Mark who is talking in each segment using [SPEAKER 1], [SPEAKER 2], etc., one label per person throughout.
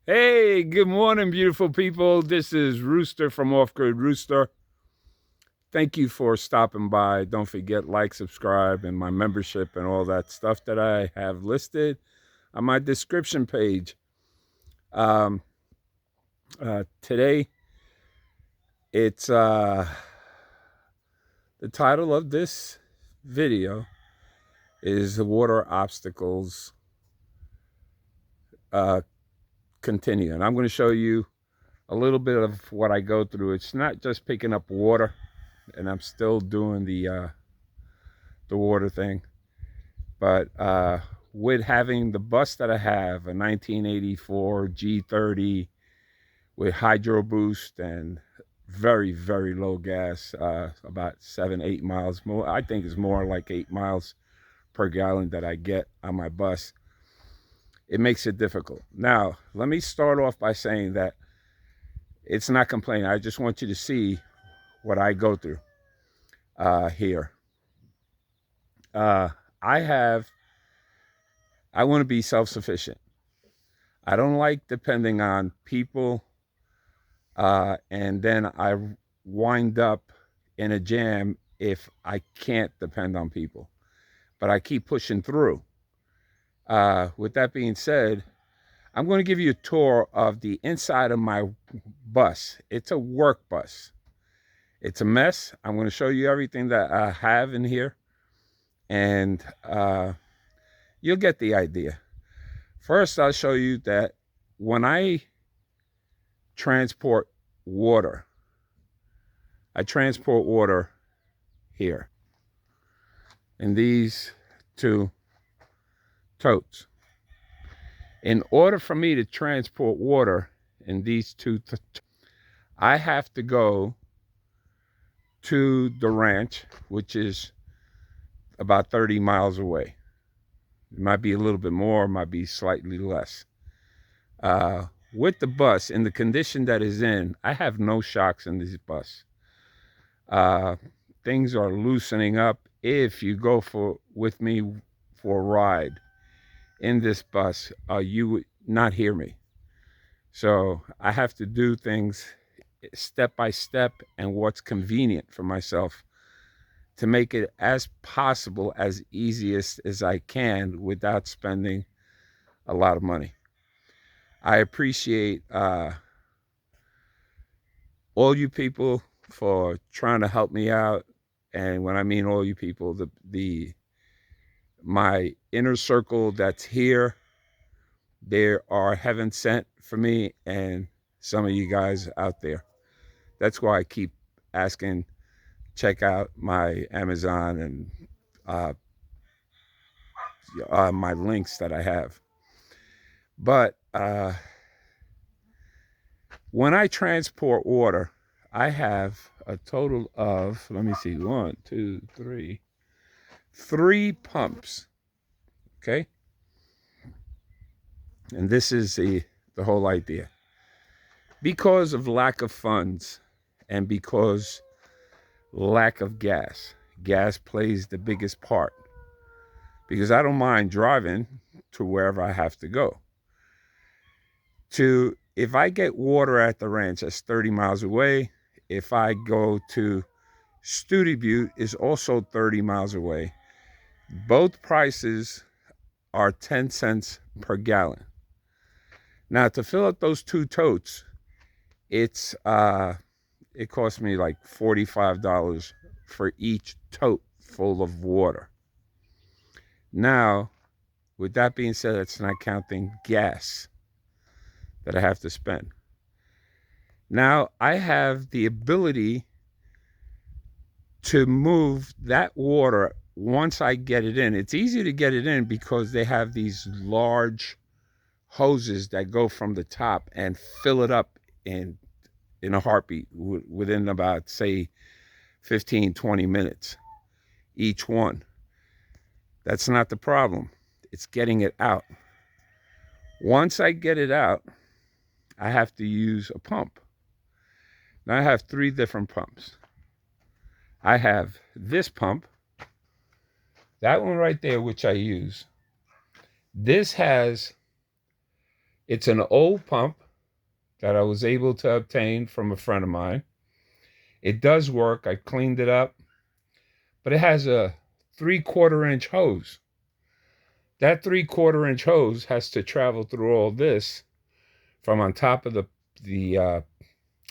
[SPEAKER 1] Hey, good morning, beautiful people. This is Rooster from Off Grid Rooster. Thank you for stopping by. Don't forget, like, subscribe, and my membership and all that stuff that I have listed on my description page. Um, Today, it's the title of this video is the water obstacles uh, continue, and I'm going to show you a little bit of what I go through. It's not just picking up water, and I'm still doing the water thing. But with having the bus that I have, a 1984 G30 with hydro boost and very, very low gas, about 7, 8 miles more. I think it's more like 8 miles per gallon that I get on my bus. It makes it difficult. Now, let me start off by saying that it's not complaining. I just want you to see what I go through here. Uh, I have I want to be self sufficient. I don't like depending on people, and then I wind up in a jam if I can't depend on people. But I keep pushing through. With that being said, I'm going to give you a tour of the inside of my bus. It's a work bus. It's a mess. I'm going to show you everything that I have in here, and you'll get the idea. First, I'll show you that when I transport water, I transport water here in these two totes. In order for me to transport water in these two totes, I have to go to the ranch, which is about 30 miles away. It might be a little bit more, it might be slightly less. With the bus, in the condition that is in, I have no shocks in this bus. Uh, Things are loosening up if you go with me for a ride in this bus. You would not hear me. So I have to do things step by step and what's convenient for myself to make it as possible, as easiest as I can without spending a lot of money. I appreciate all you people for trying to help me out. And when I mean all you people, the my inner circle that's here, there are heaven sent for me and some of you guys out there. That's why I keep asking, check out my Amazon and uh, my links that I have. But when I transport water, I have a total of, let me see, one, two, three pumps. Okay. And this is the whole idea. Because of lack of funds and because lack of gas, gas plays the biggest part. Because I don't mind driving to wherever I have to go. If I get water at the ranch, that's 30 miles away. If I go to Studi Butte, is also 30 miles away. Both prices are 10 cents per gallon. Now, to fill up those two totes, it cost me like $45 for each tote full of water. Now, with that being said, it's not counting gas that I have to spend. Now, I have the ability to move that water once I get it in. It's easy to get it in because they have these large hoses that go from the top and fill it up in a heartbeat within about, say, 15, 20 minutes each one. That's not the problem. It's getting it out. Once I get it out, I have to use a pump. Now I have three different pumps. I have this pump, that one right there, which I use. This has It's an old pump that I was able to obtain from a friend of mine. It does work. I cleaned it up, but it has a 3/4 inch hose. That 3/4 inch hose has to travel through all this from on top of the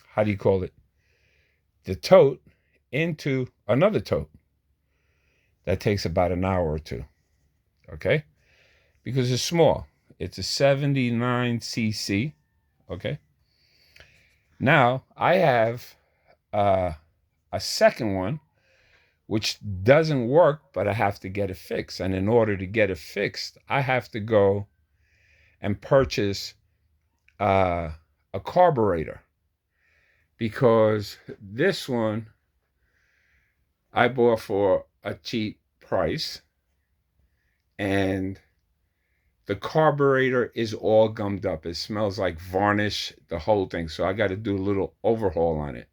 [SPEAKER 1] how do you call it? The tote into another tote. That takes about an hour or two. Okay? Because it's small. It's a 79cc. Okay? Now, I have a second one, which doesn't work, but I have to get it fixed. And in order to get it fixed, I have to go and purchase a carburetor, because this one I bought for a cheap price, and the carburetor is all gummed up. It smells like varnish, the whole thing. So I got to do a little overhaul on it.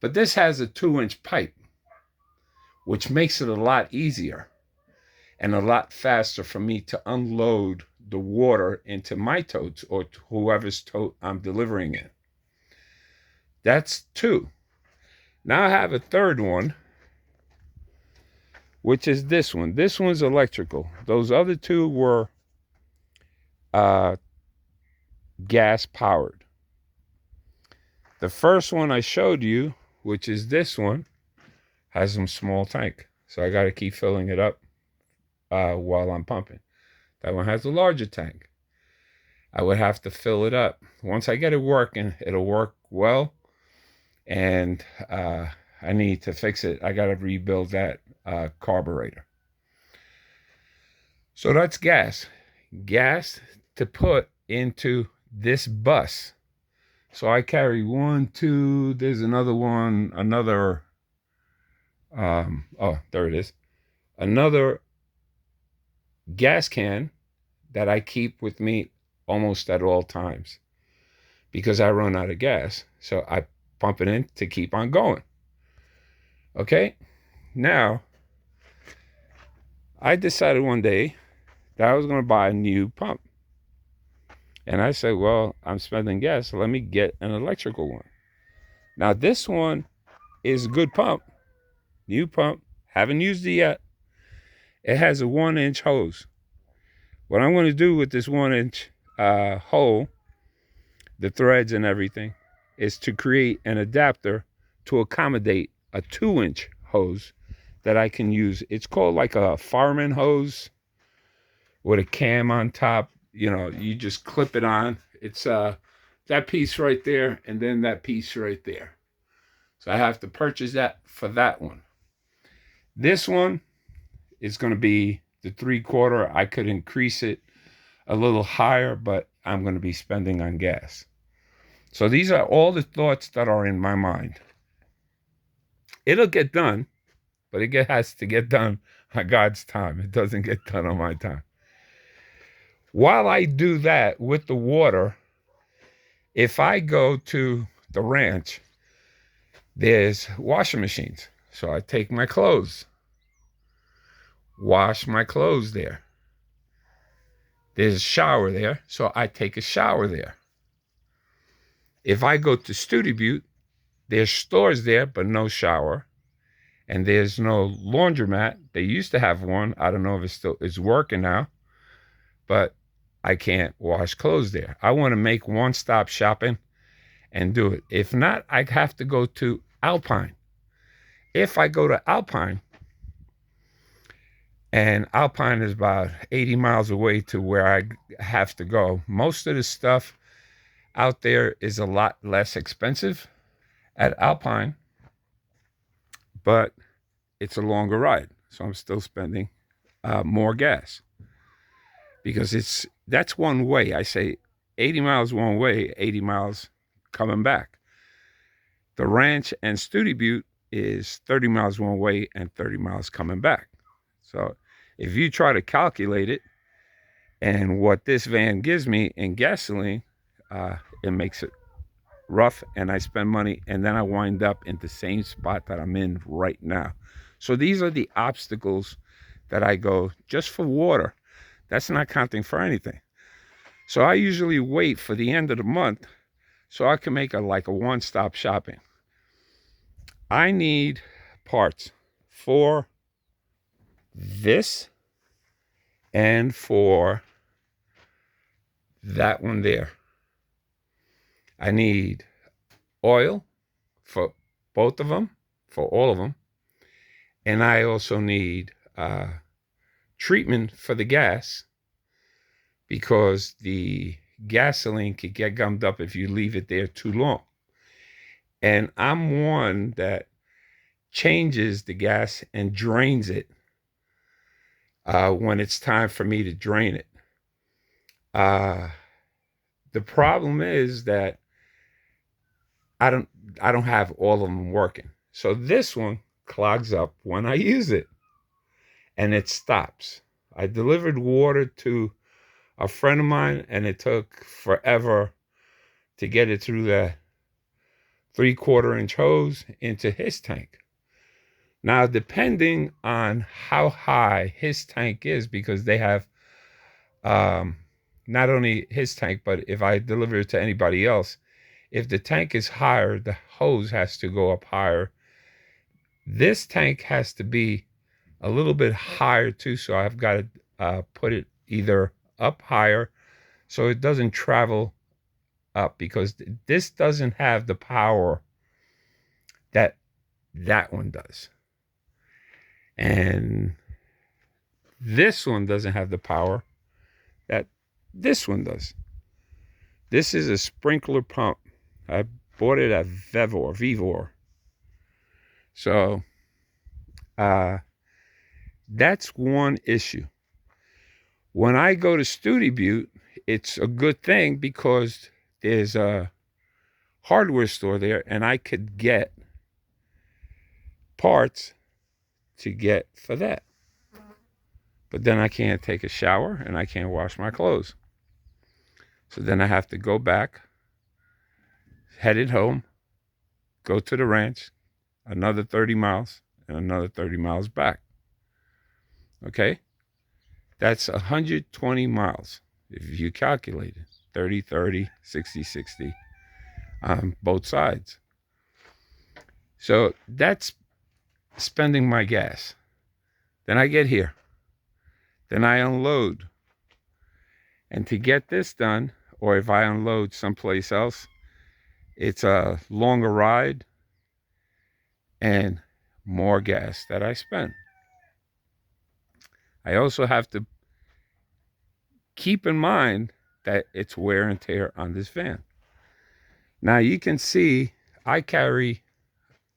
[SPEAKER 1] But this has a 2-inch pipe, which makes it a lot easier and a lot faster for me to unload the water into my totes or whoever's tote I'm delivering in. That's 2. Now I have a third one, which is this one. This one's electrical. Those other 2 were gas powered. The first one I showed you, which is this one, has some small tank. So I got to keep filling it up while I'm pumping. That one has a larger tank. I would have to fill it up. Once I get it working, it'll work well. And I need to fix it. I got to rebuild that carburetor. So that's gas. Gas to put into this bus. So I carry 1, 2, there's another one, another, oh, there it is. Another gas can that I keep with me almost at all times because I run out of gas. So I pump it in to keep on going. Okay, now I decided one day that I was going to buy a new pump. And I said, well, I'm spending gas, so let me get an electrical one. Now, this one is a good pump, new pump, haven't used it yet. It has a 1-inch hose. What I'm going to do with this 1-inch hole, the threads and everything, is to create an adapter to accommodate a 2-inch hose that I can use. It's called like a fireman hose with a cam on top. You know, you just clip it on. It's that piece right there and then that piece right there. So I have to purchase that for that one. This one is going to be the 3/4. I could increase it a little higher, but I'm going to be spending on gas. So these are all the thoughts that are in my mind. It'll get done, but it has to get done on God's time. It doesn't get done on my time. While I do that with the water, if I go to the ranch, there's washing machines. So I take my clothes, wash my clothes there. There's a shower there, so I take a shower there. If I go to Studio Butte, there's stores there, but no shower. And there's no laundromat. They used to have one. I don't know if it still is working now, but I can't wash clothes there. I want to make one-stop shopping and do it. If not, I have to go to Alpine. If I go to Alpine, and Alpine is about 80 miles away to where I have to go, most of the stuff out there is a lot less expensive at Alpine, but it's a longer ride. So I'm still spending more gas because that's one way. I say 80 miles one way, 80 miles coming back. The ranch and Studio Butte is 30 miles one way and 30 miles coming back. So if you try to calculate it and what this van gives me in gasoline, it makes it rough and I spend money and then I wind up in the same spot that I'm in right now. So these are the obstacles that I go just for water. That's not counting for anything. So I usually wait for the end of the month so I can make like a one-stop shopping. I need parts for this and for that one there. I need oil for both of them, for all of them. And I also need treatment for the gas because the gasoline could get gummed up if you leave it there too long. And I'm one that changes the gas and drains it when it's time for me to drain it. The problem is that I don't have all of them working. So this one clogs up when I use it and it stops. I delivered water to a friend of mine and it took forever to get it through the 3/4 inch hose into his tank. Now, depending on how high his tank is, because they have not only his tank, but if I deliver it to anybody else, if the tank is higher, the hose has to go up higher. This tank has to be a little bit higher too, so I've got to put it either up higher so it doesn't travel up, because this doesn't have the power that that one does. And this one doesn't have the power that this one does. This is a sprinkler pump. I bought it at Vevor. So that's one issue. When I go to StudiButte, it's a good thing because there's a hardware store there and I could get parts to get for that. But then I can't take a shower and I can't wash my clothes. So then I have to go back, headed home, go to the ranch, another 30 miles, and another 30 miles back. Okay? That's 120 miles if you calculate it. 30, 30, 60, 60 on both sides. So that's spending my gas. Then I get here. Then I unload. And to get this done, or if I unload someplace else, it's a longer ride and more gas that I spend. I also have to keep in mind that it's wear and tear on this van. Now you can see I carry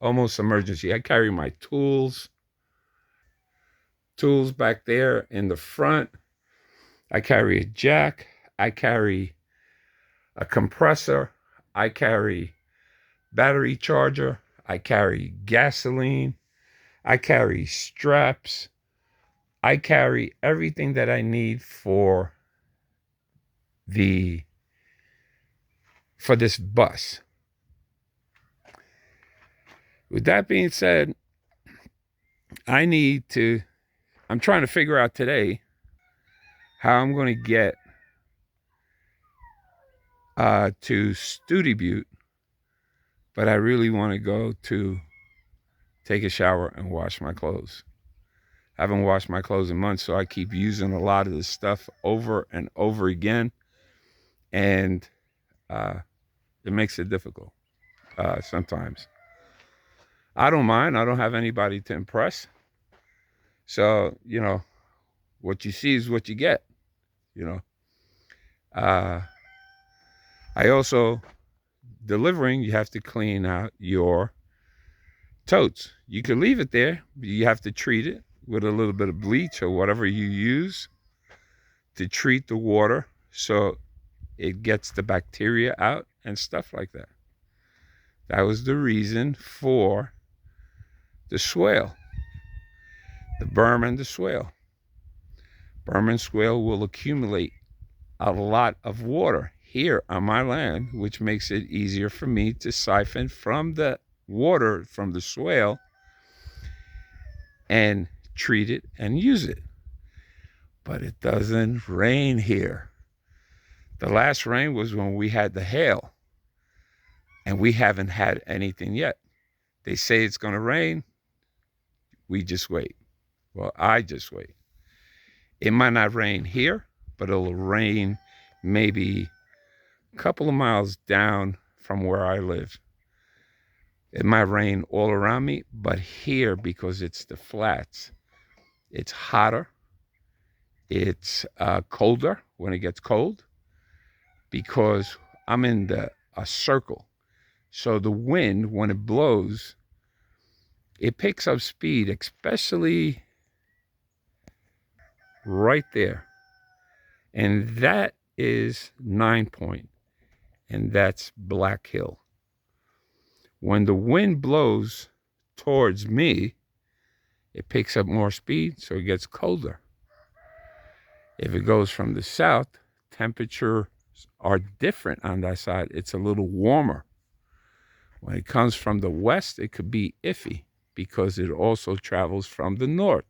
[SPEAKER 1] almost emergency. I carry my tools back there in the front. I carry a jack. I carry a compressor. I carry battery charger. I carry gasoline. I carry straps. I carry everything that I need for this bus. With that being said, I'm trying to figure out today how I'm going to get to StudiButte, but I really want to go to take a shower and wash my clothes. I haven't washed my clothes in months, so I keep using a lot of this stuff over and over again, and it makes it difficult sometimes. I don't mind. I don't have anybody to impress. So, what you see is what you get, I also, delivering, you have to clean out your totes. You can leave it there, but you have to treat it with a little bit of bleach or whatever you use to treat the water so it gets the bacteria out and stuff like that. That was the reason for the swale, the berm and the swale. Berm and swale will accumulate a lot of water here on my land, which makes it easier for me to siphon from the water from the swale and treat it and use it. But it doesn't rain here. The last rain was when we had the hail, and we haven't had anything yet. They say it's going to rain. We just wait. Well, I just wait. It might not rain here, but it'll rain maybe a couple of miles down from where I live. It might rain all around me, but here, because it's the flats, it's hotter. It's colder when it gets cold because I'm in a circle. So the wind, when it blows, it picks up speed, especially right there. And that is 9 Point, and that's Black Hill. When the wind blows towards me, it picks up more speed, so it gets colder. If it goes from the south, temperatures are different on that side. It's a little warmer. When it comes from the west, it could be iffy because it also travels from the north.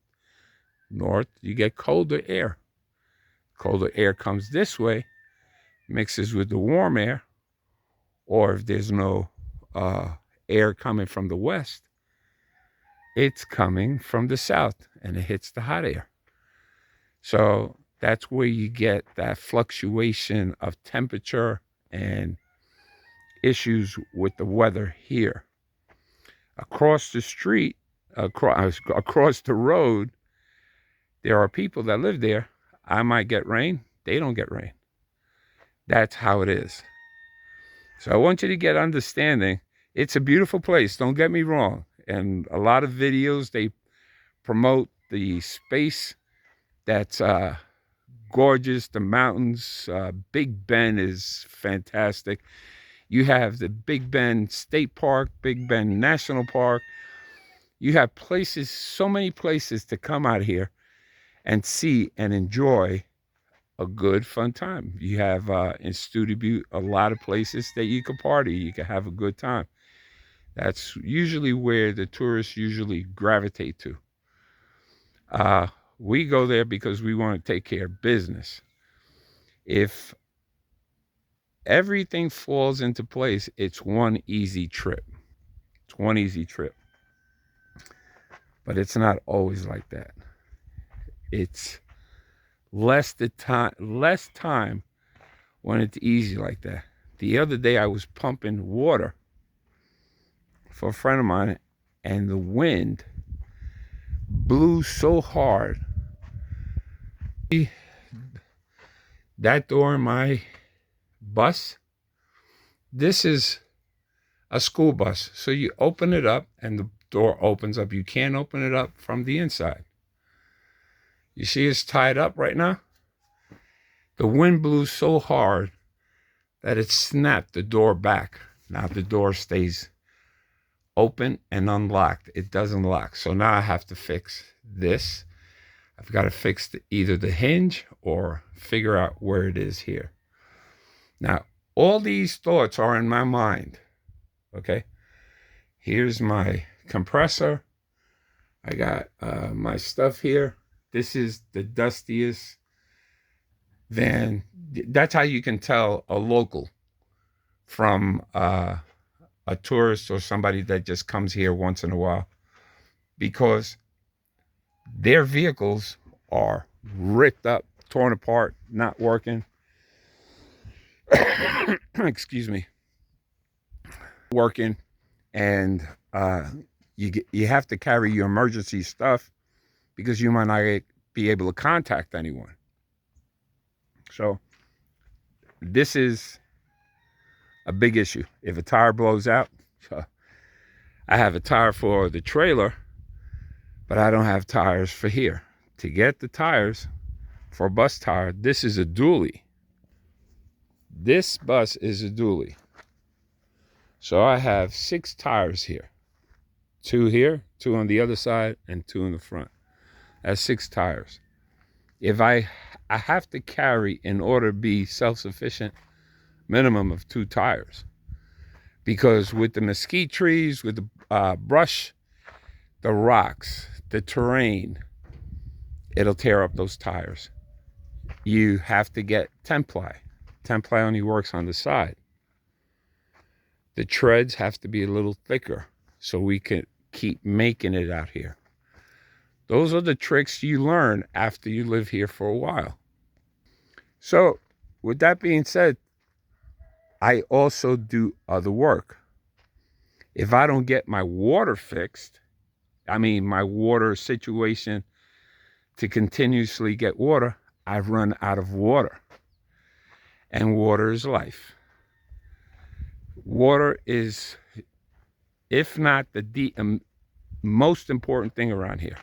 [SPEAKER 1] North, you get colder air. Colder air comes this way, mixes with the warm air, or if there's no air coming from the west, it's coming from the south and it hits the hot air. So that's where you get that fluctuation of temperature and issues with the weather here. Across the street, across the road, there are people that live there. I might get rain. They don't get rain. That's how it is. So I want you to get understanding. It's a beautiful place. Don't get me wrong. And a lot of videos, they promote the space that's gorgeous. The mountains. Big Bend is fantastic. You have the Big Bend State Park, Big Bend National Park. You have places, so many places to come out here and see and enjoy a good, fun time. You have in Studio Butte a lot of places that you can party. You can have a good time. That's usually where the tourists usually gravitate to. We go there because we want to take care of business. If everything falls into place, it's one easy trip. It's one easy trip. But it's not always like that. It's less time when it's easy like that. The other day I was pumping water for a friend of mine, and the wind blew so hard. That door in my bus, this is a school bus. So you open it up and the door opens up. You can't open it up from the inside. You see it's tied up right now? The wind blew so hard that it snapped the door back. Now the door stays open and unlocked. It doesn't lock. So now I have to fix this. I've got to fix either the hinge or figure out where it is here. Now, all these thoughts are in my mind. Okay? Here's my compressor. I got my stuff here. This is the dustiest van. That's how you can tell a local from a tourist or somebody that just comes here once in a while, because their vehicles are ripped up, torn apart, not working. Excuse me. Working, and you have to carry your emergency stuff because you might not be able to contact anyone. So this is a big issue. If a tire blows out, I have a tire for the trailer, but I don't have tires for here. To get the tires for a bus tire, this is a dually. This bus is a dually. So I have 6 tires here. 2 here, 2 on the other side, and 2 in the front. That's 6 tires. If I have to carry, in order to be self-sufficient, minimum of 2 tires. Because with the mesquite trees, with the brush, the rocks, the terrain, it'll tear up those tires. You have to get 10 ply. Templi only works on the side. The treads have to be a little thicker so we can keep making it out here. Those are the tricks you learn after you live here for a while. So with that being said, I also do other work. If I don't get my water fixed, my water situation to continuously get water, I've run out of water. And water is life. Water is, if not the most important thing around here.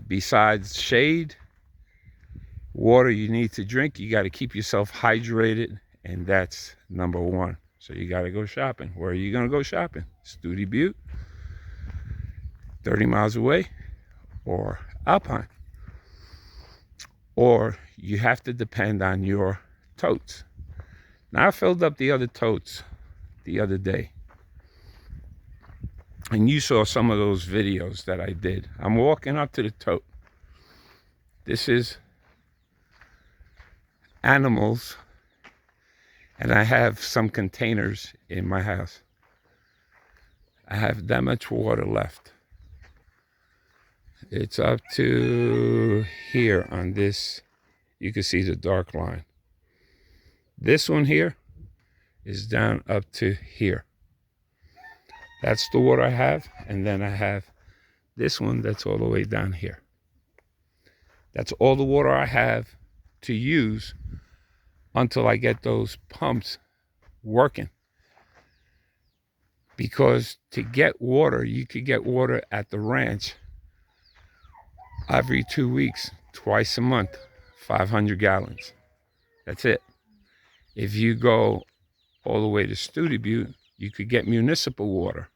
[SPEAKER 1] Besides shade, water you need to drink. You got to keep yourself hydrated, and that's number one. So you got to go shopping. Where are you going to go shopping? Studi Butte, 30 miles away, or Alpine. Or you have to depend on your totes. Now I filled up the other totes the other day, and you saw some of those videos that I did. I'm walking up to the tote. This is animals, and I have some containers in my house. I have that much water left. It's up to here on this. You can see the dark line. This one here is down up to here. That's the water I have. And then I have this one that's all the way down here. That's all the water I have to use until I get those pumps working. Because to get water, you could get water at the ranch every 2 weeks, twice a month, 500 gallons. That's it. If you go all the way to Studi Butte, you could get municipal water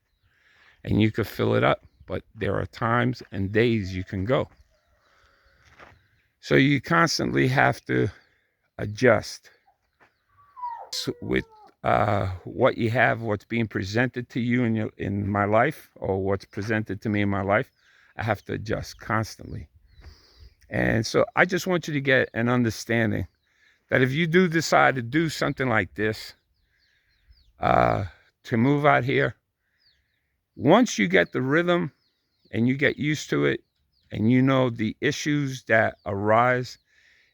[SPEAKER 1] and you could fill it up, but there are times and days you can go. So you constantly have to adjust with what you have, what's being presented to you in my life, or what's presented to me in my life. I have to adjust constantly. And so I just want you to get an understanding that if you do decide to do something like this, to move out here, once you get the rhythm and you get used to it and you know the issues that arise,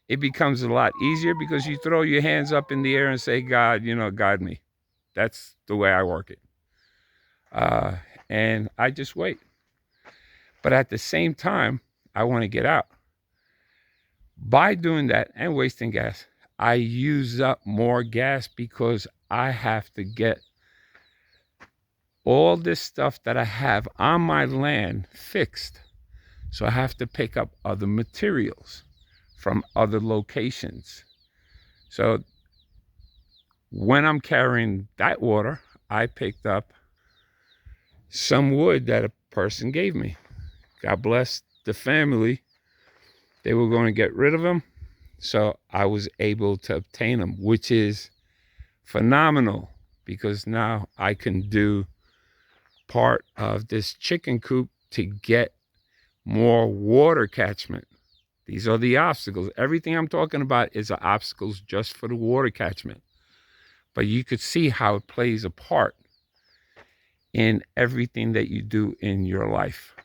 [SPEAKER 1] it becomes a lot easier because you throw your hands up in the air and say, God, guide me. That's the way I work it. And I just wait. But at the same time, I want to get out. By doing that and wasting gas, I use up more gas because I have to get all this stuff that I have on my land fixed. So I have to pick up other materials from other locations. So when I'm carrying that water, I picked up some wood that a person gave me. God bless the family. They were going to get rid of them. So I was able to obtain them, which is phenomenal because now I can do part of this chicken coop to get more water catchment. These are the obstacles. Everything I'm talking about is obstacles just for the water catchment. But you could see how it plays a part in everything that you do in your life.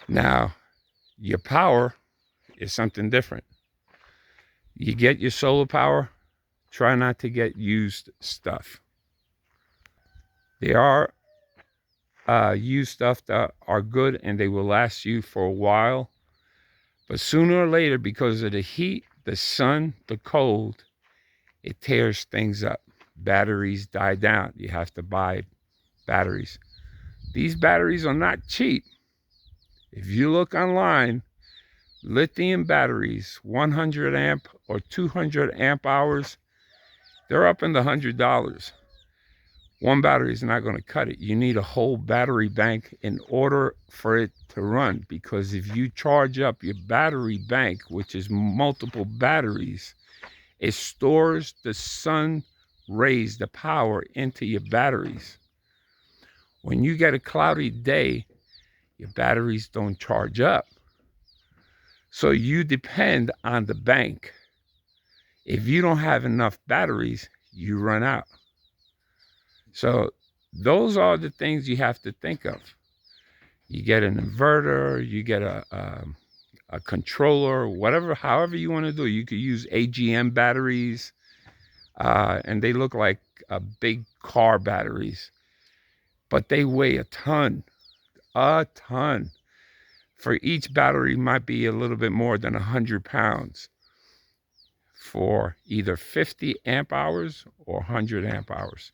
[SPEAKER 1] Now, your power is something different. You get your solar power, try not to get used stuff. There are used stuff that are good and they will last you for a while. But sooner or later, because of the heat, the sun, the cold, it tears things up. Batteries die down. You have to buy batteries. These batteries are not cheap. If you look online, lithium batteries, 100 amp or 200 amp hours, they're up in the $100. One battery is not going to cut it. You need a whole battery bank in order for it to run, because if you charge up your battery bank, which is multiple batteries, it stores the sun rays, the power, into your batteries. When you get a cloudy day, your batteries don't charge up. So you depend on the bank. If you don't have enough batteries, you run out. So those are the things you have to think of. You get an inverter, you get a controller, whatever, however you want to do it. You could use AGM batteries, and they look like big car batteries, but they weigh a ton. For each battery might be a little bit more than 100 pounds for either 50 amp hours or 100 amp hours.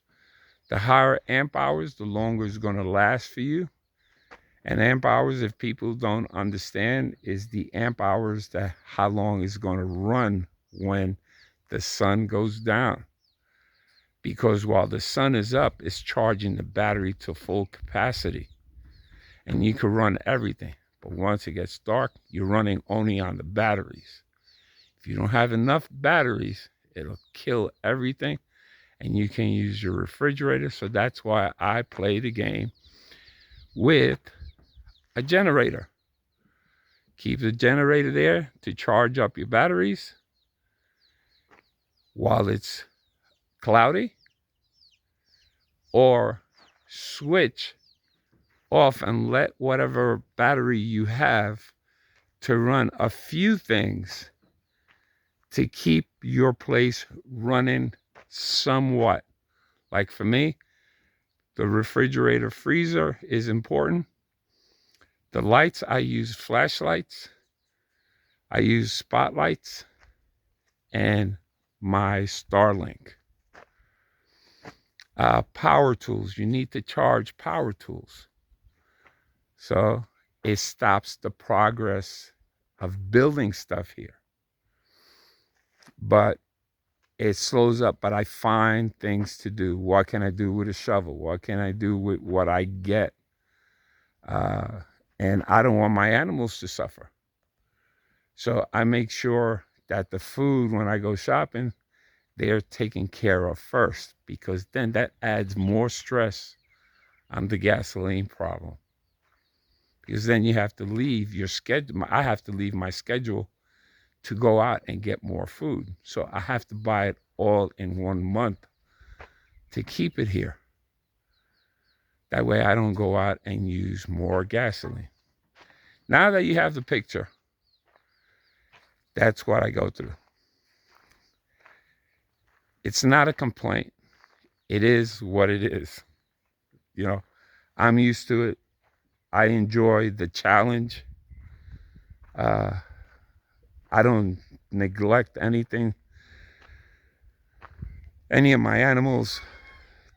[SPEAKER 1] The higher amp hours, the longer it's going to last for you. And amp hours, if people don't understand, is the amp hours that how long it's going to run when the sun goes down. Because while the sun is up, it's charging the battery to full capacity. And you can run everything. But once it gets dark, you're running only on the batteries. If you don't have enough batteries, it'll kill everything. And you can use your refrigerator. So that's why I play the game with a generator. Keep the generator there to charge up your batteries while it's cloudy, or switch off and let whatever battery you have to run a few things to keep your place running somewhat. Like for me, the refrigerator freezer is important. The lights, I use flashlights, I use spotlights, and my Starlink. Power tools, you need to charge power tools. So it stops the progress of building stuff here. But it slows up, but I find things to do. What can I do with a shovel? What can I do with what I get? And I don't want my animals to suffer. So I make sure that the food, when I go shopping, they're taken care of first, because then that adds more stress on the gasoline problem. Because then you have to leave your schedule. I have to leave my schedule to go out and get more food. So I have to buy it all in 1 month to keep it here. That way I don't go out and use more gasoline. Now that you have the picture, that's what I go through. It's not a complaint. It is what it is. You know, I'm used to it. I enjoy the challenge. I don't neglect anything. Any of my animals,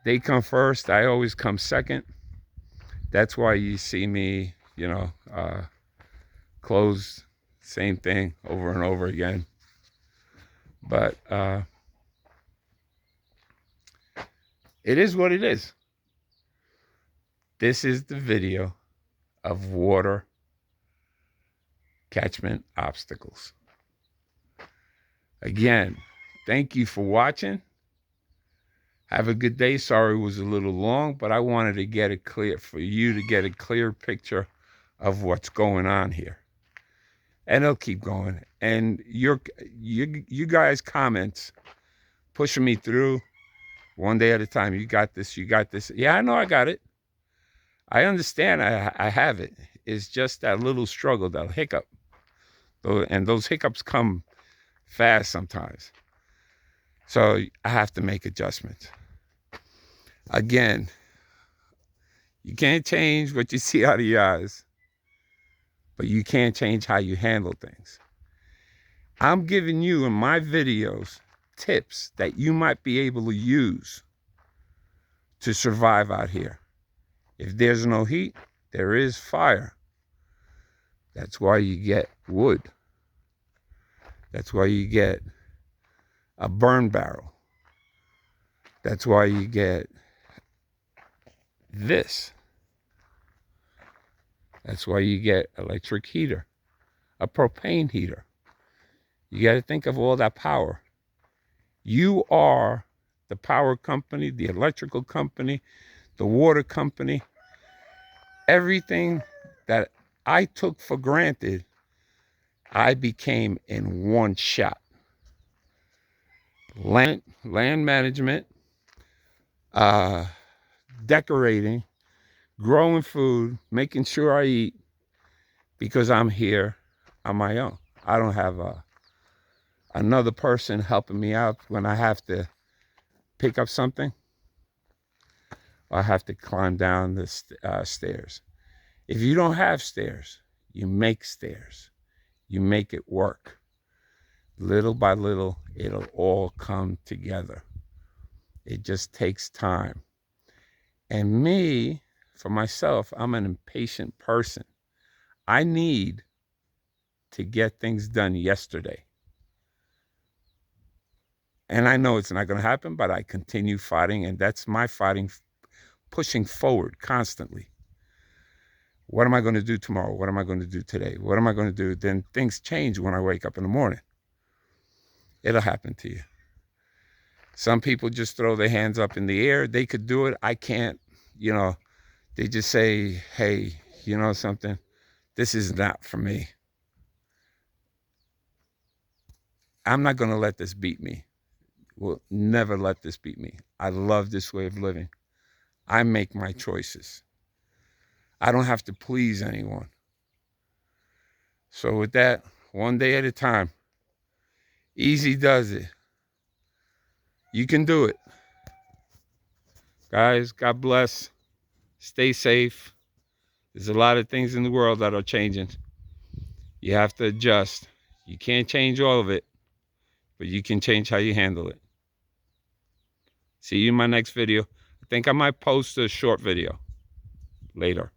[SPEAKER 1] they come first. I always come second. That's why you see me, close, same thing over and over again. But it is what it is. This is the video of water catchment obstacles. Again, thank you for watching. Have a good day. Sorry it was a little long, but I wanted to get it clear for you to get a clear picture of what's going on here. And it'll keep going. And you guys' comments pushing me through one day at a time. You got this, you got this. Yeah, I know I got it. I understand I have it. It's just that little struggle, that hiccup. And those hiccups come fast sometimes. So I have to make adjustments. Again, you can't change what you see out of your eyes, but you can change how you handle things. I'm giving you in my videos tips that you might be able to use to survive out here. If there's no heat, there is fire. That's why you get wood. That's why you get a burn barrel. That's why you get this. That's why you get electric heater, a propane heater. You got to think of all that power. You are the power company, the electrical company, the water company. Everything that I took for granted, I became in one shot. land management, decorating, growing food, making sure I eat, because I'm here on my own. I don't have another person helping me out when I have to pick up something. I have to climb down the stairs. If you don't have stairs, you make stairs. You make it work. Little by little, it'll all come together. It just takes time. And me, for myself, I'm an impatient person. I need to get things done yesterday. And I know it's not going to happen, but I continue fighting, and that's my fighting, pushing forward constantly. What am I going to do tomorrow? What am I going to do today? What am I going to do? Then things change when I wake up in the morning. It'll happen to you. Some people just throw their hands up in the air. They could do it. I can't. You know, they just say, hey, you know something? This is not for me. I'm not going to let this beat me. Will never let this beat me. I love this way of living. I make my choices. I don't have to please anyone. So with that, one day at a time. Easy does it. You can do it. Guys, God bless. Stay safe. There's a lot of things in the world that are changing. You have to adjust. You can't change all of it, but you can change how you handle it. See you in my next video. I think I might post a short video later.